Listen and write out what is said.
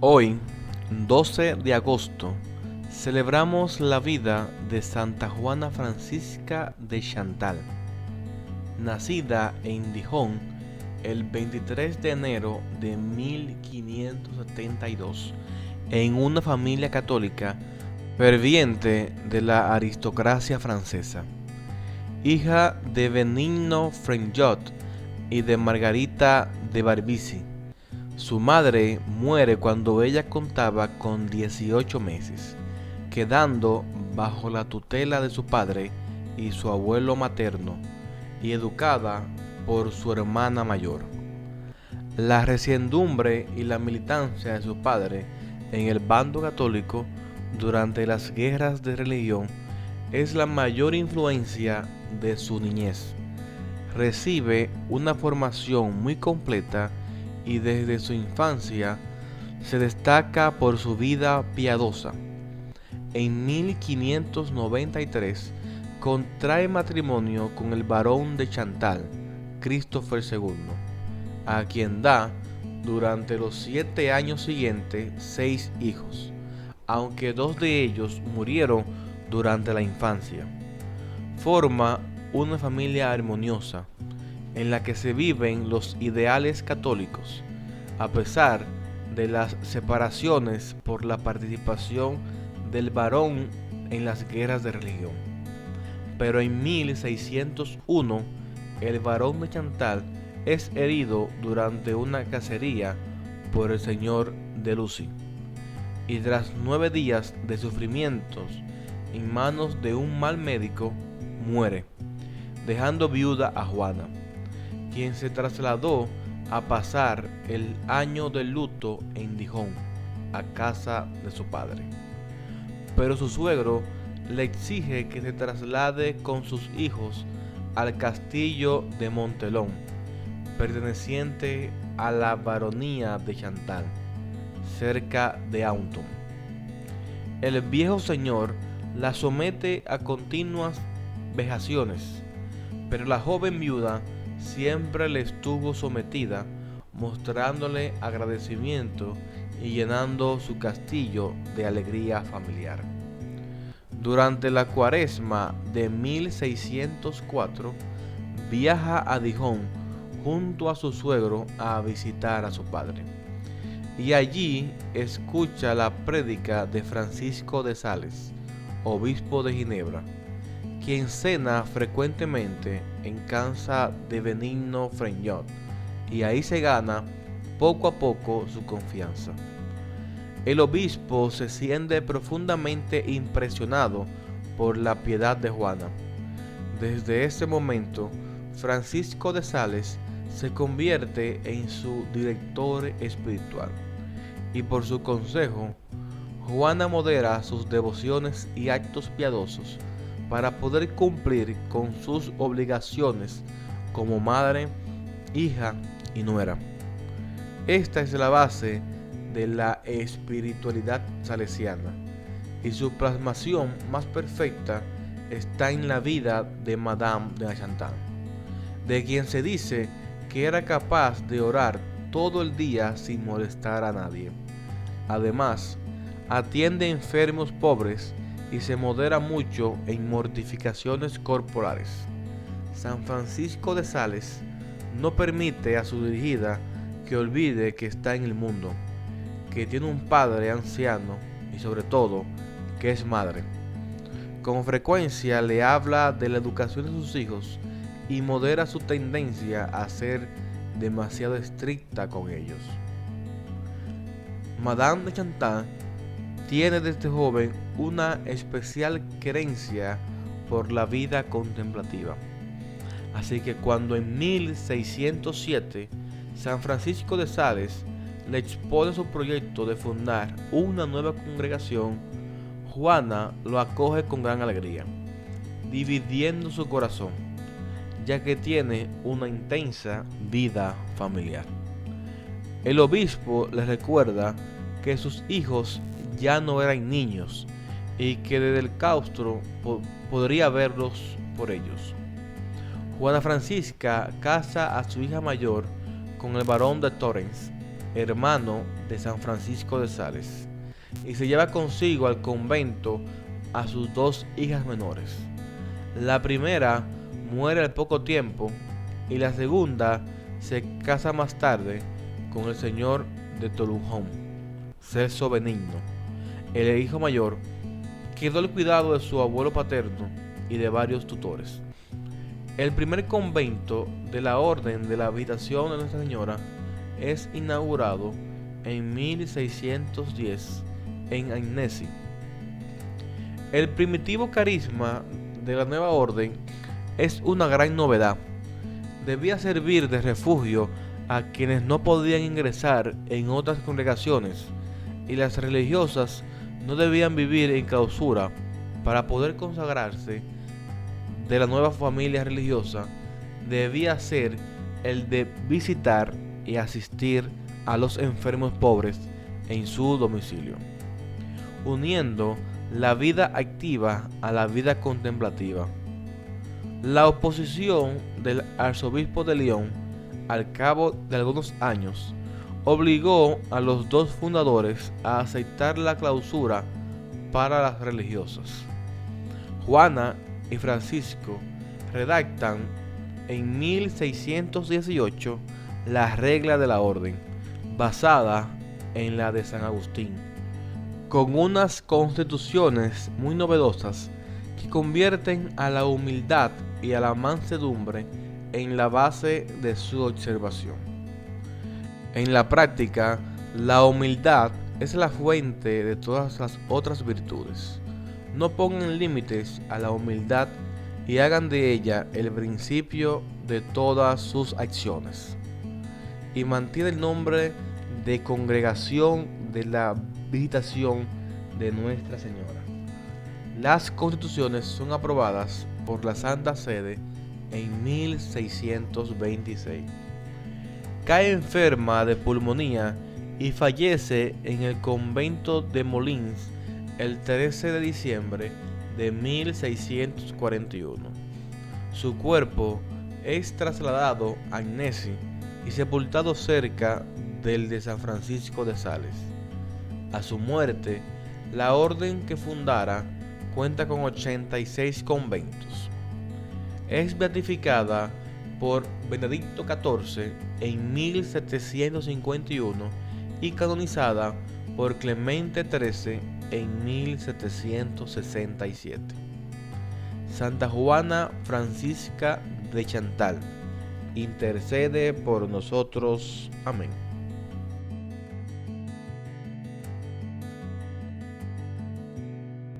Hoy, 12 de agosto, celebramos la vida de Santa Juana Francisca de Chantal, nacida en Dijon el 23 de enero de 1572 en una familia católica ferviente de la aristocracia francesa, hija de Benigno Frenjot y de Margarita de Barbici. Su madre muere cuando ella contaba con 18 meses, quedando bajo la tutela de su padre y su abuelo materno, y educada por su hermana mayor. La reciedumbre y la militancia de su padre en el bando católico durante las guerras de religión es la mayor influencia de su niñez. Recibe una formación muy completa y desde su infancia se destaca por su vida piadosa. En 1593 contrae matrimonio con el barón de Chantal, Christopher II, a quien da durante los 7 años siguientes 6 hijos, aunque 2 de ellos murieron durante la infancia. Forma una familia armoniosa, en la que se viven los ideales católicos, a pesar de las separaciones por la participación del barón en las guerras de religión. Pero en 1601, el barón de Chantal es herido durante una cacería por el señor de Lucy, y tras 9 días de sufrimientos en manos de un mal médico, muere, dejando viuda a Juana, quien se trasladó a pasar el año de luto en Dijon, a casa de su padre. Pero su suegro le exige que se traslade con sus hijos al castillo de Montelón, perteneciente a la baronía de Chantal, cerca de Autun. El viejo señor la somete a continuas vejaciones, pero la joven viuda siempre le estuvo sometida, mostrándole agradecimiento y llenando su castillo de alegría familiar. Durante la Cuaresma de 1604, viaja a Dijon junto a su suegro a visitar a su padre, y allí escucha la prédica de Francisco de Sales, obispo de Ginebra, quien cena frecuentemente en casa de Benigno Frenjot, y ahí se gana poco a poco su confianza. El obispo se siente profundamente impresionado por la piedad de Juana. Desde ese momento, Francisco de Sales se convierte en su director espiritual, y por su consejo, Juana modera sus devociones y actos piadosos para poder cumplir con sus obligaciones como madre, hija y nuera. Esta es la base de la espiritualidad salesiana, y su plasmación más perfecta está en la vida de Madame de Chantal, de quien se dice que era capaz de orar todo el día sin molestar a nadie. Además, atiende enfermos pobres y se modera mucho en mortificaciones corporales. San Francisco de Sales no permite a su dirigida que olvide que está en el mundo, que tiene un padre anciano y sobre todo que es madre. Con frecuencia le habla de la educación de sus hijos y modera su tendencia a ser demasiado estricta con ellos. Madame de Chantal tiene desde joven una especial querencia por la vida contemplativa. Así que cuando en 1607 San Francisco de Sales le expone su proyecto de fundar una nueva congregación, Juana lo acoge con gran alegría, dividiendo su corazón, ya que tiene una intensa vida familiar. El obispo le recuerda que sus hijos ya no eran niños y que desde el claustro podría verlos por ellos. Juana Francisca casa a su hija mayor con el barón de Torrens, hermano de San Francisco de Sales, y se lleva consigo al convento a sus dos hijas menores. La primera muere al poco tiempo y la segunda se casa más tarde con el señor de Tolujón, Celso Benigno. El hijo mayor quedó al cuidado de su abuelo paterno y de varios tutores. El primer convento de la Orden de la Visitación de Nuestra Señora es inaugurado en 1610 en Annecy. El primitivo carisma de la nueva orden es una gran novedad. Debía servir de refugio a quienes no podían ingresar en otras congregaciones, y las religiosas no debían vivir en clausura. Para poder consagrarse de la nueva familia religiosa debía ser el de visitar y asistir a los enfermos pobres en su domicilio, uniendo la vida activa a la vida contemplativa. La oposición del arzobispo de León, al cabo de algunos años, obligó a los dos fundadores a aceptar la clausura para las religiosas. Juana y Francisco redactan en 1618 la regla de la orden, basada en la de San Agustín, con unas constituciones muy novedosas que convierten a la humildad y a la mansedumbre en la base de su observación. En la práctica, la humildad es la fuente de todas las otras virtudes. No pongan límites a la humildad y hagan de ella el principio de todas sus acciones. Y mantiene el nombre de Congregación de la Visitación de Nuestra Señora. Las constituciones son aprobadas por la Santa Sede en 1626. Cae enferma de pulmonía y fallece en el convento de Molins el 13 de diciembre de 1641. Su cuerpo es trasladado a Annecy y sepultado cerca del de San Francisco de Sales. A su muerte, la orden que fundara cuenta con 86 conventos. Es beatificada por Benedicto XIV en 1751 y canonizada por Clemente XIII en 1767. Santa Juana Francisca de Chantal, intercede por nosotros. Amén.